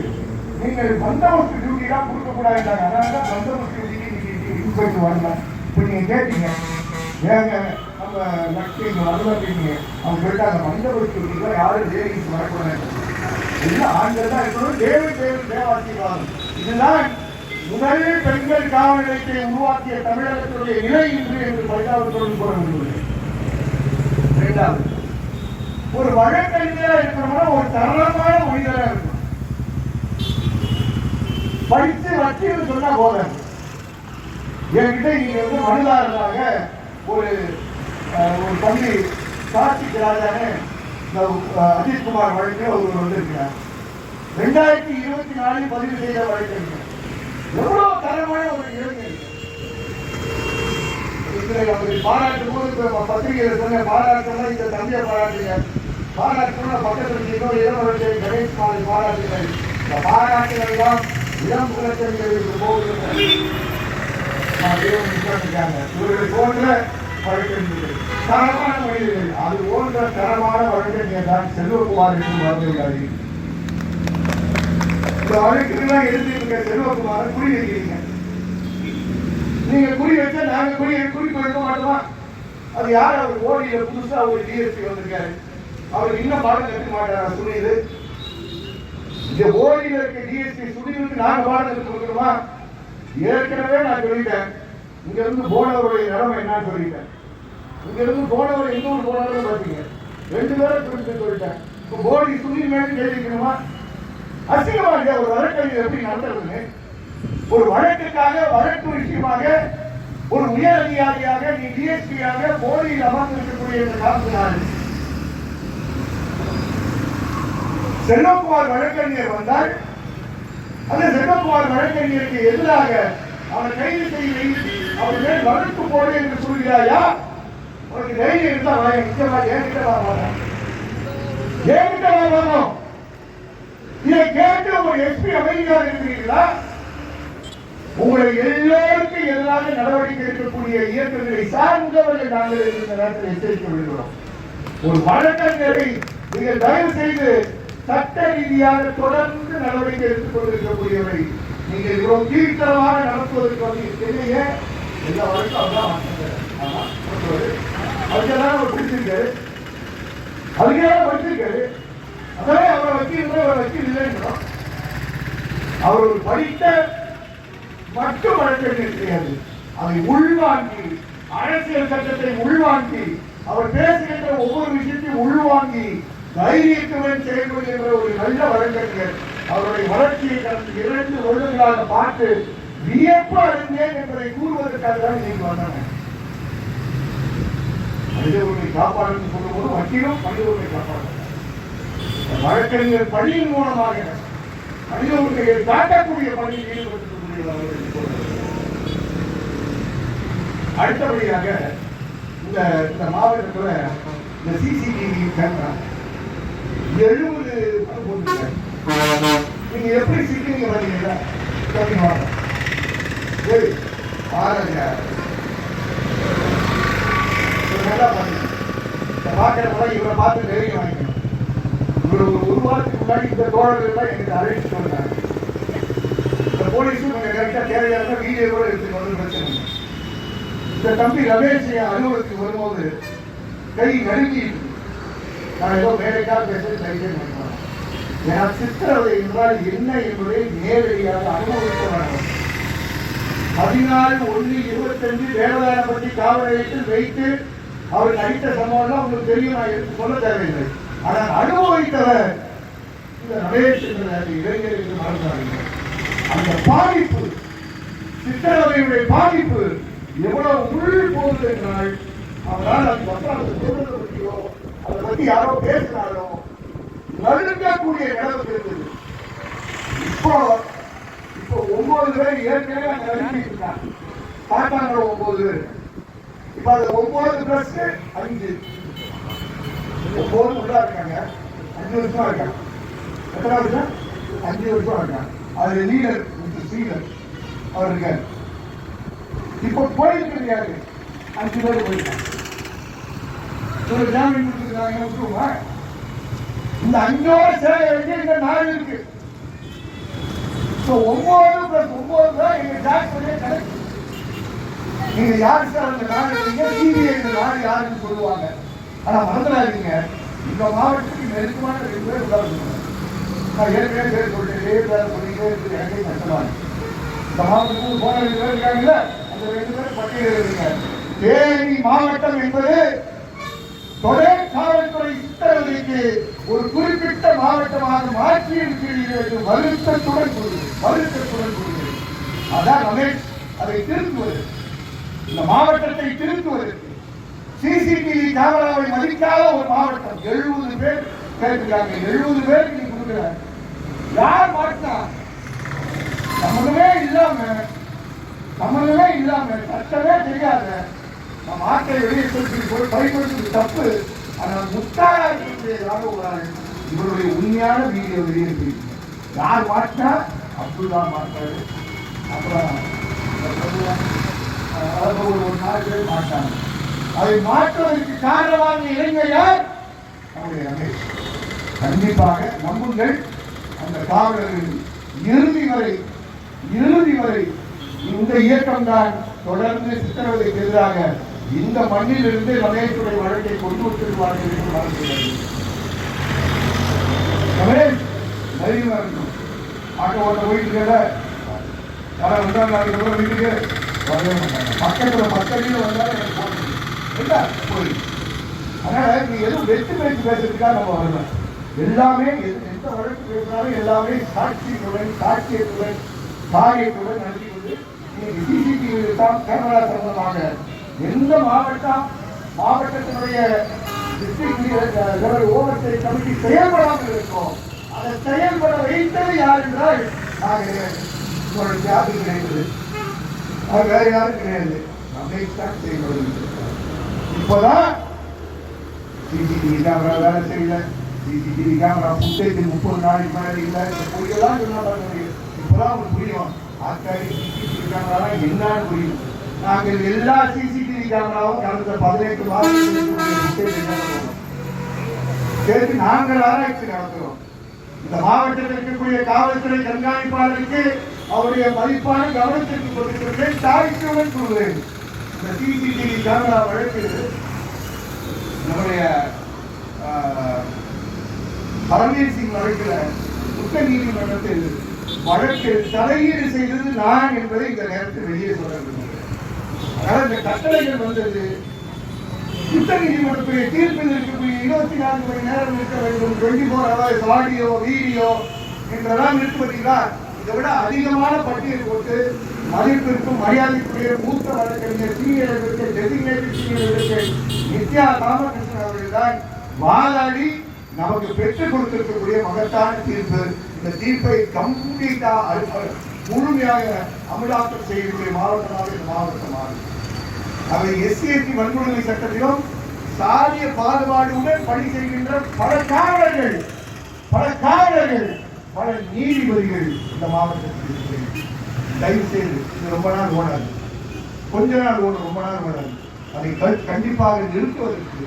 நீங்கள் பந்தோபஸ்து டியூட்டி தான் கொடுக்கக்கூடாது. அதனாலதான் பந்தோபஸ்து டியூட்டி இன்ஸ்பெக்டர் வரலாம். இப்ப நீங்க கேட்டீங்க, ஏங்க நம்ம லட்சுமி வரலாற்றீங்க, அவங்க சொல்லிட்டாங்க பந்தோபஸ்து டியூட்டி யாரும் லேடிஸ் வரக்கூடாது, எல்லாம் ஆண்கள் தான் இருக்கணும். தேவாசீர்வாதம் இதுதான் முதல் பெண்கள் காவல் நிலையத்தை உருவாக்கிய தமிழகத்துடைய நிலை இன்று என்று பரிதாபத்துடன் கூற விரும்புகிறேன். இரண்டாவது, ஒரு வழக்கறிஞரா இருக்கிறோம்னா ஒரு தரமான மனிதரா இருக்கும். படித்து வக்கீல் சொன்னா போதும். என்கிட்ட நீங்க மனுதாரராக ஒரு தம்பி கார்த்திக் ராஜான்னு அஜித்குமார் வழக்கு அவர் வந்திருக்கிறார். 2024 பதிவு செய்த வழக்கறிஞர். எவ்வளவு தரமான ஒரு இளைஞர். அவரை பாராட்டும் போது பத்திரிகையில் சொன்ன பாராட்டுனா இந்த தம்பியை பாராட்டுங்க, பாராட்டுனா பக்கத்தில் இன்னொரு இளவரசை கணேஷ் மாலை பாராட்டுங்கள். இந்த பாராட்டுகள் எல்லாம் இளம் குலச்சரிகளுக்கு போவதில்லை. இவர்கள் போன்ற வழக்கறிஞர்கள் தரமான மனிதர்கள், அது போன்ற தரமான வழக்கறிஞர் தான் செல்வகுமார் என்று மறந்துவிடாதீர்கள். இந்த வழக்குலாம் எழுதியிருக்க செல்வகுமாரை குறி வைக்கிறீங்க. நீங்க குறி வச்சா நாங்க குறி கொடுக்க மாட்டோமா? அது யார்? அவர் ஓடியில புதுசா ஒரு டிஎஸ்பி வந்திருக்காரு. அவர் இன்னும் பாடம் கற்க மாட்டாரா? சுனில் இந்த ஓடியில இருக்க டிஎஸ்பி சுனிலுக்கு நாங்க பாடம் கற்று கொடுக்கணுமா? ஏற்கனவே நான் சொல்லிட்டேன், இங்க இருந்து போனவருடைய நிலைமை என்னன்னு சொல்லிட்டேன். இங்க இருந்து போனவர் இன்னொரு போனவரும் பார்த்தீங்க, 2 பேரை குறித்து சொல்லிட்டேன். இப்போ போடி சுனில் மேலே கேள்விக்கணுமா? அசிங்கமா இல்லையா ஒரு வழக்கறிஞர் எப்படி நடத்துறதுன்னு? ஒரு வழக்குக்காக வழக்கு விஷயமாக ஒரு உயர் அதிகாரியாக நீ டிஎஸ்பியாக போலியில் அமர்ந்திருக்கக்கூடிய காரணத்தினால் செல்வகுமார் வழக்கறிஞர் வந்தால் அந்த செல்வகுமார் வழக்கறிஞருக்கு எதிராக அவனை கைது செய்ய அவர் மேல் வழக்கு போடு என்று சொல்கிறாயா? உனக்கு தைரியம் இருந்தா நிச்சயமா ஏன்கிட்ட வரணும். இதை கேட்டு ஒரு எஸ்பி அமைதியாக இருக்கிறீர்களா? உங்களை எல்லோருக்கும் எதிராக நடவடிக்கை எடுக்கக்கூடிய இயக்கங்களை சார்ந்தவர்கள் நாங்கள் இந்த நேரத்தில் எச்சரிக்க விடுகிறோம். ஒரு வழக்கறிஞரை நீங்கள் தயவு செய்து சட்ட ரீதியாக தொடர்ந்து நடவடிக்கை எடுத்துக் கொண்டிருக்கக்கூடியவரை நீங்கள் இவ்வளவு கீழ்த்தரமாக நடத்துவதற்கு வந்து தெரிய எல்லா வழக்கும் அதுதான் அதுக்கெல்லாம் அவர் பிடிச்சிருக்காரு, அதுக்கெல்லாம் படிச்சிருக்காரு. அதாவே அவரை வக்கீல் அவரை வக்கீல் இல்லைன்றோம். அவர் ஒரு படித்த மட்டும் வழக்கறிஞர் கிடையாது. அதை உள்வாங்கி அரசியல் சட்டத்தை உள்வாங்கி அவர் பேசுகின்ற ஒவ்வொரு விஷயத்தையும் உள்வாங்கி தைரியத்துடன் செயல்படுகின்ற ஒரு நல்ல வழக்கறிஞர். அவருடைய வளர்ச்சியை கடந்த 2 வருடங்களாக பார்த்து வியப்பு அடைந்தேன் என்பதை கூறுவதற்காக தான் இன்னைக்கு வந்தாங்க. மனித உரிமை காப்பாளர் சொல்லும்போது வக்கீலும் மனித உரிமை காப்பாளர். வழக்கறிஞர் பணியின் மூலமாக மனித உரிமையை காட்டக்கூடிய பணியில் ஈடுபடுத்தக்கூடியவர்கள். அடுத்தபடியாக இந்த மாவட்டத்தில் இந்த சிசிடிவி கேமரா 70 போட்டுருக்காங்க. நீங்க எப்படி சிக்கிங்க பண்ணீங்களா? பாருங்க, நல்லா பண்ணுங்க. பார்க்கறவங்க இவரை பார்த்து தைரியம் வாங்கிக்கணும். இவர் ஒரு வாரத்துக்கு முன்னாடி இந்த தோழர்கள் தான் எனக்கு அழைத்து சொன்னாங்க. இந்த போலீஸும் கொஞ்சம் கரெக்டாக தேவையான வீடியோ கூட எடுத்துட்டு வந்து பிரச்சனை. இந்த தம்பி ரமேஷ் அலுவலகத்துக்கு வரும்போது கை நடுங்கி நான் ஏதோ வேலைக்காக பேசுறது தைரியம் நினைக்கிறேன். ஏன்னா சித்திரவதை என்றால் என்ன என்பதை நேரடியாக அனுபவித்தவர்கள். 14/1/25 வேலையாளப்பட்டி காவல் நிலையத்தில் வைத்து அவருக்கு அடித்த சம்பவம்லாம் உங்களுக்கு தெரியும், நான் எடுத்து சொல்ல தேவையில்லை. ஆனால் அனுபவித்தவர் இந்த ரமேஷ் என்ற இளைஞர் என்று மறந்தார்கள். அந்த பாதிப்பு, சித்திரவதையுடைய பாதிப்பு எவ்வளவு உள் போகுது என்றால் அவரால் அது சொல்றதை பற்றியோ அதை பற்றி யாரோ பேசினாலும் நடுங்கக்கூடிய நிலவு இருந்தது. இப்போ 9 பேர் ஏற்கனவே அங்க நடுங்கிட்டு இருக்காங்க. பார்த்தாங்க 9 பேர். இப்ப அது 9 பிளஸ் 5 9 உள்ளா இருக்காங்க. 5 வருஷம் இருக்காங்க. எத்தனை வருஷம்? 5 வருஷம் இருக்காங்க. அதுல லீடர் ஸ்ரீதர் அவர் இருக்காரு. இப்ப போயிருக்கு யாரு? 5 பேர் போயிருக்காங்க. ஒரு ஜாமீன் கொடுத்துருக்காங்க. விட்டுருமா? இந்த 5 சேர வேண்டிய இந்த 4 இருக்கு. 9 + 9 தான் எங்க ஜாக்சனே கணக்கு. நீங்க யார் சார் அந்த 4 இருக்கீங்க? சிபிஐ இந்த 4 யாருன்னு சொல்லுவாங்க. ஆனா மறந்துடாதீங்க, இந்த மாவட்டத்துக்கு நெருக்கமான 2 பேர் உதாரணம். நான் ஏற்கனவே பேர் சொல்லிட்டேன், சொல்லிட்டே இருக்கு. எனக்கே கஷ்டமா இருக்கு. இந்த மாவட்டத்துக்கு போன 2 பேர் இருக்காங்கல்ல, அந்த 2 பேர் பட்டியலில் இருங்க. தேனி மாவட்டம் என்பது தொடர் காவல்துறை சித்திரவதைக்கு ஒரு குறிப்பிட்ட மாவட்டமாக மாற்றி இருக்கிறீர்கள் என்று வருத்தத்துடன் கூறுகிறது. அதான் ரமேஷ் அதை திருத்துவது, இந்த மாவட்டத்தை திருத்துவதற்கு. சிசிடிவி கேமராவை மதிக்காத ஒரு மாவட்டம். 70 பேர் கேட்டுருக்காங்க. 70 பேருக்கு நீ கொடுக்குறாங்க. யார் மாட்டினா? சம்மந்தமே இல்லாம சட்டமே தெரியாத நம்ம ஆட்டை வெளியே பயன்படுத்துவது தப்பு. ஆனால் முட்டாளாக இருக்கக்கூடியதாக ஒரு இவருடைய உண்மையான வீடியோ வெளியே இருக்கு. யார் மாற்றினா அப்துல்லா மாற்றாரு. அப்புறம் ஒரு 4 பேர் மாற்றாங்க. அதை மாற்றுவதற்கு காரணமான இளைஞர் யார்? நம்முடைய ரமேஷ். கண்டிப்பாக நம்புங்கள், அந்த காவலர்கள் இறுதி வரை இந்த இயக்கம்தான் தொடர்ந்து சித்திரவதைக்கு எதிராக இந்த மண்ணிலிருந்து ரமேஷுடைய வழக்கை கொண்டு வந்திருவார்கள் என்று மறந்துள்ளது. ரமேஷ் தைரியமா இருக்கும். ஆட்டோ ஓட்ட போயிட்டு யாராவது வந்தாங்க வீட்டுக்கு வரவே மாட்டாங்க. பக்கத்தில் வந்தாலும் எனக்கு போய் அதனால நீ எதுவும் வெற்றி பேச்சு பேசுறதுக்காக நம்ம வரணும். எல்லாமே எந்த வழக்கு பேசினாலும் எல்லாமே சாட்சியத்துடன் காரியத்துடன் நடத்தி கொண்டு இன்னைக்கு சிசிடிவி கேமரா சம்பந்தமாக எந்த மாவட்டத்தினுடைய ஓவர்சைட் கமிட்டி செயல்படாமல் இருக்கும். அதை செயல்பட வைத்தது யார் என்றால் உங்களுடைய ஜாதி கிடையாது, அது வேற யாரும் கிடையாது. ரமேஷ் செயல்படுகிறது. இப்போதான் சிசிடிவி கேமரா வேலை செய்யல, சிசிடிவி கேமரா ஃபுட்டேஜ் 30 நாளைக்கு மேலே இல்லை, பொய்யெல்லாம் சொன்னாங்க. இப்போதான் உங்களுக்கு புரியும் ஆக்காரி சிசிடிவி கேமரா என்னன்னு புரியும். நாங்கள் எல்லா சிசிடிவி கேமராவும் கடந்த 18 மாதங்களுக்கு சேர்த்து நாங்கள் ஆராய்ச்சி நடத்துகிறோம். இந்த மாவட்டத்தில் இருக்கக்கூடிய காவல்துறை கண்காணிப்பாளருக்கு அவருடைய மதிப்பான கவனத்திற்கு கொடுக்கிறேன், தாய்க்குடன் கூறுவேன். இந்த சிசிடிவி கேமரா வழக்கு நம்முடைய பரமேர் சிங் வழக்கில் உச்ச நீதிமன்றத்தில் வழக்கில் தலையீடு செய்தது நான் என்பதை இந்த நேரத்தில் வெளியே சொல்ல விரும்புகிறேன். அதனால் இந்த கட்டளைகள் வந்தது உச்ச நீதிமன்றத்துடைய தீர்ப்பில் இருக்கக்கூடிய 24 மணி நேரம் இருக்க வேண்டும், 24 hours ஆடியோ வீடியோ என்றெல்லாம் இருக்குவதீங்களா. இதை விட அதிகமான பட்டியல் போட்டு மதிப்பிற்கும் மரியாதைக்குரிய மூத்த வழக்கறிஞர் senior designated senior Nithya Ramakrishnan அவர்கள் தான் வாதாடி நமக்கு பெற்றுக் கொடுத்திருக்கக்கூடிய மகத்தான தீர்ப்பு. இந்த தீர்ப்பை கம்ப்ளீட்டா முழுமையாக அமலாக்கம் செய்யக்கூடிய மாவட்டமாக இந்த மாவட்டம் மாறும். அவை SC/ST வன்கொடுமை சட்டத்திலும் சாதிய பாகுபாடுடன் பணி செய்கின்ற பல காவலர்கள் பல நீதிபதிகள் இந்த மாவட்டத்தில் இருக்கிறது. தயவு செய்து இது ரொம்ப நாள் ஓடாது, கொஞ்ச நாள் ஓடும், ரொம்ப நாள் ஓடாது. அதை கண்டிப்பாக நிறுத்துவதற்கு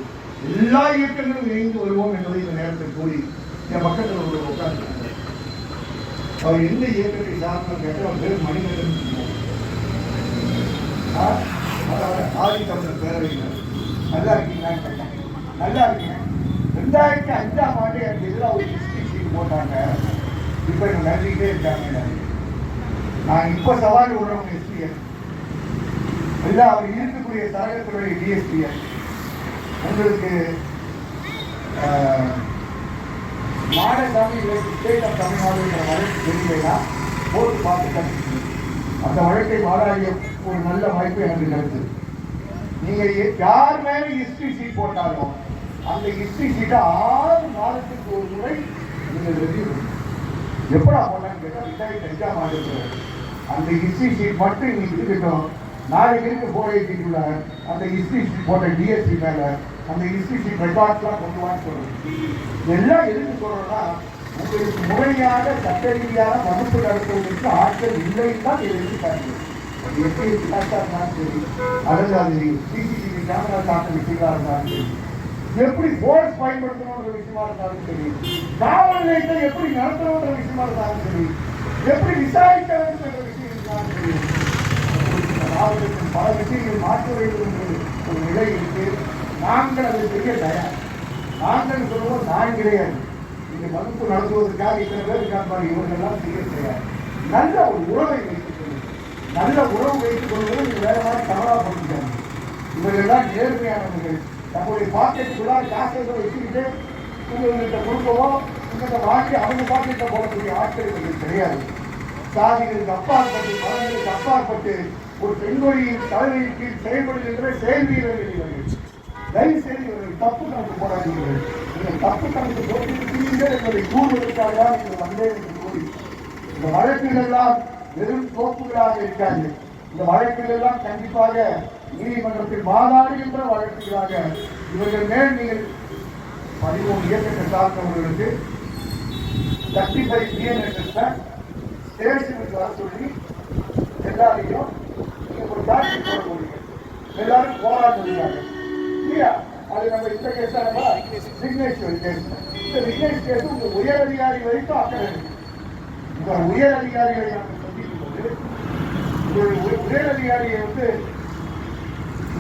எல்லா இயக்கங்களும் இணைந்து வருவோம் என்பதை இந்த நேரத்தில் கூறி என் பக்கத்தில் ஒரு உட்கார்ந்து அவர் எந்த இயக்கத்தை சார்ந்த கேட்ட அவர் பேர் மணிகண்டன். ஆதி தமிழர் பேரவையினர் நல்லா இருக்கீங்களான்னு கேட்டாங்க. நல்லா இருக்கீங்க. 2005ஆம் ஆண்டு எனக்கு எதிராக ஒரு ஹிஸ்டரி ஷீட் போட்டாங்க. இப்போ எனக்கு நன்றிக்கிட்டே இருக்காங்க. நான் இப்போ சவால் விடுறவங்க எஸ்பிஎன் எல்லாம் அவர் இருக்கக்கூடிய சரகத்துடைய டிஎஸ்பிஎன் உங்களுக்கு மாடசாமி ஸ்டேட் ஆஃப் தமிழ்நாடு வழக்கு தெரியலைன்னா போட்டு பார்த்து கற்றுக்கு அந்த வழக்கை வாடாடிய ஒரு நல்ல வாய்ப்பு எனக்கு கிடைச்சது. நீங்கள் யார் மேலே ஹிஸ்டரி ஷீட் போட்டாலும் அந்த ஹிஸ்டரி ஷீட்டை 6 மாதத்துக்கு ஒரு முறை நீங்கள் ரெவியூ பண்ணுங்க. எப்படா போட்டான்னு கேட்டால் 2005ஆம் ஆண்டு அந்த ஹிஸ்டரி ஷீட் மட்டும் இன்னைக்கு இருக்கட்டும். நாளைக்கு இருக்க 480 அந்த ஹிஸ்டரி ஷீட் போட்ட டிஎஸ்பி மேலே அந்த ஹிஸ்டரி ஷீட் ரெக்கார்ட்ஸ்லாம் கொண்டு வான்னு சொல்றது. எல்லாம் எதுக்கு சொல்றோம்னா உங்களுக்கு முறையாக சட்ட ரீதியான வகுப்பு நடத்துவதற்கு ஆட்கள் இல்லைன்னு தான் எழுதிட்டாங்க. எப்படி இருந்தாலும் சரி, அல்லது அது சிசிடிவி கேமரா சார்ந்த விஷயங்களா இருந்தாலும் சரி, எப்படி போர்ஸ் பயன்படுத்தணுன்ற விஷயமா இருந்தாலும் சரி, காவல் நிலையத்தை எப்படி நடத்தணுன்ற விஷயமா இருந்தாலும் சரி, எப்படி விசாரிக்க வேண்டும் என்ற விஷயம் இருந்தாலும் சரி, மாவட்டத்தில் பல விஷயங்கள் மாற்ற வேண்டும் என்று ஒரு நிலை இருக்கு. நாங்கள் அதை செய்ய தயார். நாங்கள் சொல்லுவோம் நான் கிடையாது. இந்த வகுப்பு நடத்துவதற்காக இத்தனை பேர் இருக்காங்க, இவர்களெல்லாம் செய்ய தயார். நல்ல ஒரு உறவை வைத்துக் கொள்ளுங்கள். நல்ல உறவு வைத்துக் கொள்வது நீங்க வேற மாதிரி தவறா பண்ணிட்டாங்க. இவர்கள்லாம் நேர்மையானவர்கள். நம்முடைய பாக்கெட்டுக்குள்ளா காசை வச்சுக்கிட்டு உங்கள்கிட்ட கொடுக்கவோ உங்கள்கிட்ட வாங்கி அவங்க பாக்கெட்டை போடக்கூடிய ஆட்கள் இவர்கள் கிடையாது. சாதிகளுக்கு அப்பாற்பட்டு மதங்களுக்கு அப்பாற்பட்டு ஒரு பெண்மொழியின் தலைமையின் கீழ் செயல்படுகின்ற செயல் வீரர்கள் இவர்கள். தயவு செய்து இவர்கள் தப்பு கணக்கு போராடுகிறீர்கள். நீங்கள் தப்பு கணக்கு போட்டிருக்கிறீர்கள் என்பதை கூறுவதற்காக தான் நீங்கள் வந்தேன் என்று கூறி இந்த வழக்குகள் எல்லாம் வெறும் தோப்புகளாக இருக்காது. இந்த வழக்குகள் எல்லாம் கண்டிப்பாக நீதிமன்றத்தில் வாதாடுகின்ற வழக்குகளாக இவர்கள் மேல் நீங்கள் 13 இயக்கத்தை சார்ந்தவர்களுக்கு 35 பிஎன்எஸ் ஸ்டேஷனுக்கு வர சொல்லி எல்லாரையும் ஒரு காட்சி போட முடியும், எல்லாரும் போராட முடியாது இல்லையா? அது நம்ம இந்த கேஸ் விக்னேஷ் கேஸ். இந்த விக்னேஷ் கேஸ் உங்க உயர் அதிகாரி வரைக்கும் அக்கறை இருக்கு. உங்க உயர் அதிகாரிகளை நாங்கள் சந்திக்கும் போது உங்களுடைய உயர் அதிகாரியை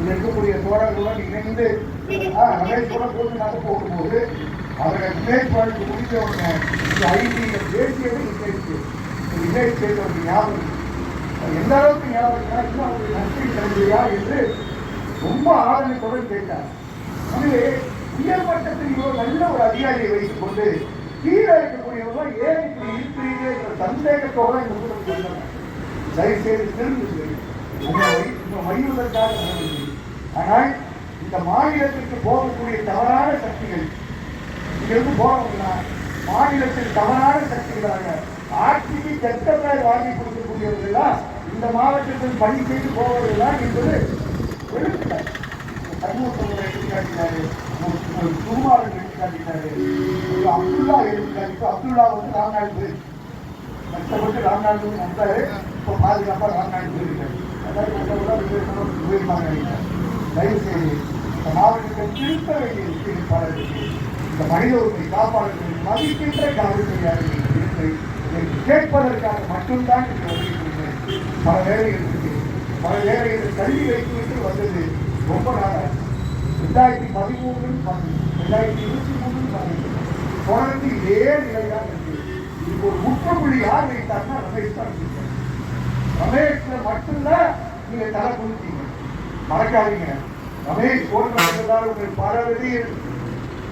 இருக்கக்கூடிய தோழர்களுடன் இணைந்து ரமேஷ் கூட போட்டு நாங்கள் போகும்போது அவர்கள் வில்லேஜ் வாழ்க்கை முடிஞ்ச உடனே ஐடி தேசியது வில்லேஜ் கேஸ் அவருக்கு ஞாபகம் எந்த அளவுக்கு ஞாபகம் இன்னும் அவருக்கு நன்றி தருவியா என்று ரொம்ப ஆதரவுடன் கேட்டார். எனவே உயர்மட்டத்தில் இவ்வளவு நல்ல ஒரு அதிகாரியை வைத்துக் கொண்டு கீழே இருக்கக்கூடியவர்கள் ஏன் இப்படி இருக்கிறீர்கள் என்ற சந்தேகத்தோட தயவு செய்து தெரிந்து வழிவதற்காக. ஆனால் இந்த மாநிலத்திற்கு போகக்கூடிய தவறான சக்திகள் இங்கிருந்து போறவங்களா மாநிலத்தில் தவறான சக்திகளாக ஆட்சிக்கு கெட்டதாய் வாங்கி கொடுக்கக்கூடியவர்களா இந்த மாவட்டத்தில் பணி செய்து போவதுதான் என்பது எழுத்துட்டார். சண்முகத்தோட எடுத்துக்காட்டினாரு, குருமாரன் எடுத்துக்காட்டினாரு, அப்துல்லா எடுத்துக்காட்டு. அப்துல்லா ராம்நாத் போயிருக்கு, கஷ்டப்பட்டு ராம்நாத் வந்தாரு, இப்போ பாதுகாப்பா ராம்நாத் போயிருக்காரு. அதாவது கஷ்டப்பட்டு போயிருப்பாங்க. தயவு செய்து இந்த மாவட்டத்தை திருத்த வேண்டிய விஷயம் பல இருக்கு. இந்த மனித உரிமை காப்பாளர்கள் மதிக்கின்ற காவல்துறையாளர்கள் கேட்பதற்காக மட்டும்தான் இந்த வருகிறேன். பல வேலைகள் இருக்கு, பல வேலைகள் கல்வி வைத்துவிட்டு வந்தது ரொம்ப நாளாக 2013 2023 தொடர்ந்து இதே நிலையாக இருக்கு. இதுக்கு ஒரு முற்றுப்புள்ளி யார் வைத்தார்னா ரமேஷ் தான். ரமேஷ்ல மட்டும்தான் நீங்க தலை கொடுத்தீங்க, மறக்காதீங்க. ரமேஷ் போன்றவர்களால் உங்கள் பல வெளியில்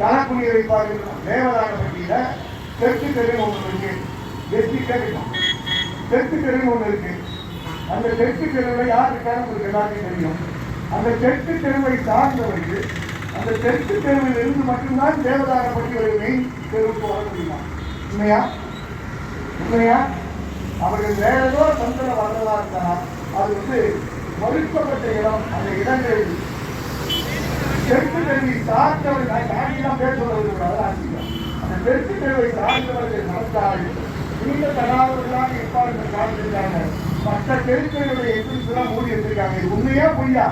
தலக்குடியை வைப்பார்கள். தேவதான வண்டியில தெற்கு தெருவு ஒன்று இருக்கு, வெற்றி கேட்கணும். தெற்கு தெருவு ஒன்று இருக்கு. அந்த தெற்கு தெருவில் யார் இருக்காரு உங்களுக்கு எல்லாத்தையும் தெரியும். அந்த தெற்கு தெருவை சார்ந்தவர்கள் அந்த தெற்கு தெருவில் இருந்து மட்டும்தான் தேவதான பற்றி மெயின் தெருவுக்கு வர முடியுமா? உண்மையா? உண்மையா? அவர்கள் வேற ஏதோ சந்தன வர்றதா இருந்தால் அது மறுக்கப்பட்ட இடம். அந்த இடங்கள் தெற்கு தெருவை சார்ந்தவர்கள் தாண்டிதான் பேர் சொல்வது ஆசிரியர். அந்த தெற்கு தெருவை சார்ந்தவர்கள் நடந்தால் நீண்ட தகாதவர்களாக இருப்பார்கள் காத்திருக்காங்க. மற்ற தெருக்களுடைய எதிர்ப்புலாம் மூடி வச்சிருக்காங்க. இது உண்மையா பொய்யா?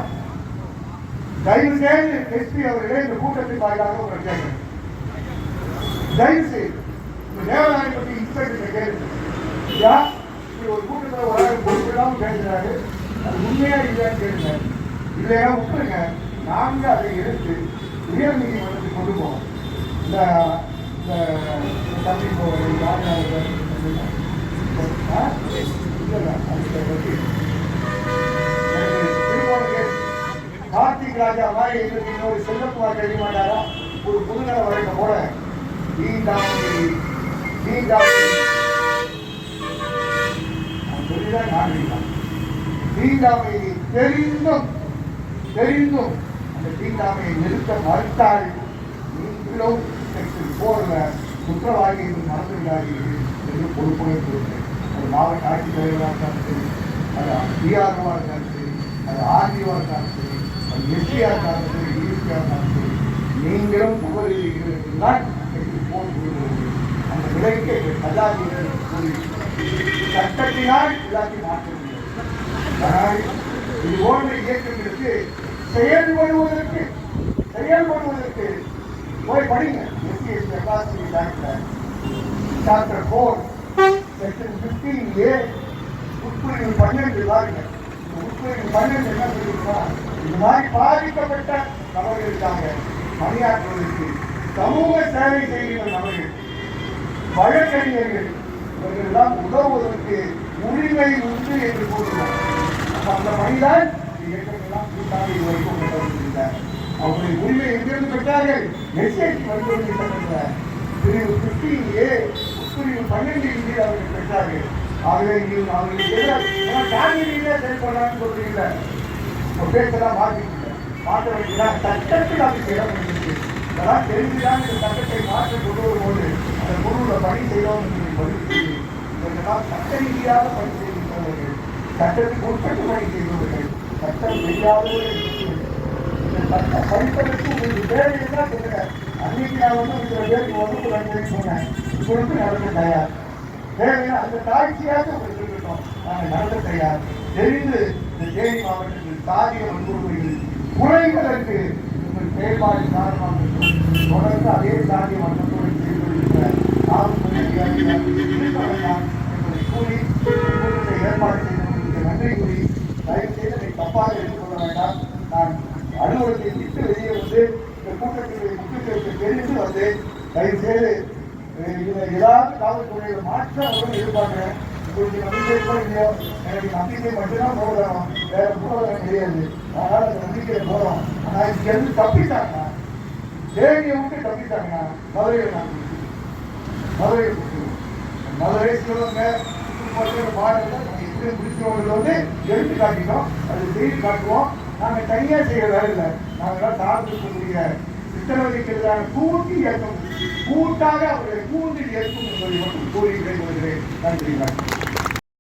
தயவு செய்து எஸ்பி அவர்களே இந்த கூட்டத்தின் வாயிலாக ஒரு கேட்கிறேன். தயவு செய்து தேவதானை பற்றி இன்ஸ்பெக்டர் கேளுங்க. ஒரு கூட்டத்தில் ஒரு பொறுப்பு இல்லாமல் பேசுறாரு, அது உண்மையா இல்லையான்னு கேளுங்க. இல்லையா விட்டுருங்க. நாங்கள் அதை எடுத்து உயர் நீதிமன்றத்துக்கு கொண்டு போவோம். இந்த தம்பி கார்த்திக் ராஜா மாதிரி எங்களுக்கு இன்னொரு செல்வகுமார் எழுத மாட்டாரா? ஒரு புதுநல வழக்கம் போல தீண்டாமையை தெரிந்தும் அந்த தீண்டாமையை நிறுத்த மறுத்தால் நீங்களும் போர்ல குற்றவாளி என்று நடந்துள்ளார்கள் என்று பொறுப்புடன் கொடுத்தேன். அது மாவட்ட ஆட்சித்தலைவராக இருந்தாலும் சரி, அது டிஆர்ஓவா இருந்தாலும் சரி, அது ஆர்டிஓ இருந்தாலும் சரி, அது எஸ்பியா இருந்தாலும் சரி, டிஎஸ்பியா இருந்தாலும் சரி, நீங்களும் முகவரிகள் தான் போர் கொடுக்கிறது. அந்த விலைக்கு கல்லாதிகள் கூறி சட்டத்தினால் எல்லாத்தையும் மாற்ற முடியாது. ஆனால் இது போன்ற இயக்கங்களுக்கு செயல்படுவதற்கு போய் படிங்க. SC ST atrocity act chapter 4 section 15A உட்பிரிவு 12 பாருங்க. உட்பிரிவு 12 என்ன சொல்லிருக்கா? இந்த மாதிரி பாதிக்கப்பட்ட நபர்களுக்காக பணியாற்றுவதற்கு சமூக சேவை செய்கின்ற நபர்கள், வழக்கறிஞர்கள் இவர்களெல்லாம் உதவுவதற்கு உரிமை உண்டு என்று கூறுகிறார். அந்த பணிதான் இயக்கங்கள்லாம் கூட்டாக இதுவரைக்கும் கொண்டாடுகிறார். அவருடைய உரிமை எங்கிருந்து பெற்றார்கள்? எஸ்சிஎஸ்டி வன்கொடுமை சட்டத்தில் பிரிவு 15A உட்பிரிவு 12 அவர்கள் பெற்றார்கள். ஆகவே அவர்களுக்கு காவிரியிலே செயல்படலாம்னு சொல்றீங்க. பேசலாம் மாற்ற வேண்டியதான். சட்டத்தில் அதுக்கு இடம் இருக்கு. இதெல்லாம் தெரிஞ்சுதான் இந்த சட்டத்தை மாற்ற கொண்டு வரும்போது அந்த குழுவில் பணி செய்வோம் என்று பதிவு இவர்களெல்லாம் சட்ட ரீதியாக பணி செய்கின்றவர்கள், சட்டத்துக்கு உட்பட்டு பணி செய்பவர்கள், சட்டம் செய்யாதவர்கள். இந்த சட்டம் படிப்பதற்கு உங்களுக்கு தேவையெல்லாம் சொல்லுங்க. அன்னைக்கு நான் வந்து சில பேருக்கு வகுப்பு நடந்தேன்னு சொன்னேன். உங்களுக்கு நடத்த தயார். தேவையான அந்த காட்சியாக உங்களுக்கு இருக்கட்டும். நாங்கள் நடத்த தயார். தெரிந்து இந்த தேனி மாவட்டத்தில் சாதிய வன்கொடுமைகள் குறைவதற்கு உங்கள் செயல்பாடு காரணமாக இருக்கும். தொடர்ந்து அதே சாதிய வன்கொடுமை செய்து கொண்டிருக்கிற காவல்துறை அதிகாரிகள் இருக்க வேண்டாம் என்பதை கூறி கூட்டத்தை ஏற்பாடு செய்து கொண்டிருக்கிற நன்றி கூறி தயவு செய்து அதை தப்பாக எடுத்துக்கொள்ள வேண்டாம். நான் அலுவலகத்தை விட்டு வெளியே வந்து இந்த கூட்டத்தினுடைய முக்கியத்துவத்தை தெரிந்து வந்து தயவு செய்து ஏதாவது காவல்துறையில மாற்றம் அவர்கள் எதிர்பார்க்கிறேன். உங்களுக்கு நம்பிக்கை கூட இல்லையோ, எனக்கு நம்பிக்கை மட்டும்தான் போகணும், வேற போகலாம் கிடையாது. அதனால அந்த நம்பிக்கையை போறோம். ஆனா இங்க இருந்து தப்பிட்டாங்கன்னா, தேனியை விட்டு தப்பிட்டாங்கன்னா மதுரையில் நான் மதுரை சிவகங்கை மாநிலத்தில் நாங்கள் எப்படி முடிச்சவங்களை வந்து எடுத்து காட்டினோம். அது செய்து காட்டுவோம். நாங்கள் தனியாக செய்ய வேலை இல்லை. நாங்கள் சார்ந்திருக்கக்கூடிய சித்திரவதைக்கு எதிரான கூட்டி ஏற்கும், கூட்டாக அவர்களை கூண்டில் ஏற்கும் என்பதை மட்டும் கூறி விடைபெறுகிறேன். நன்றி.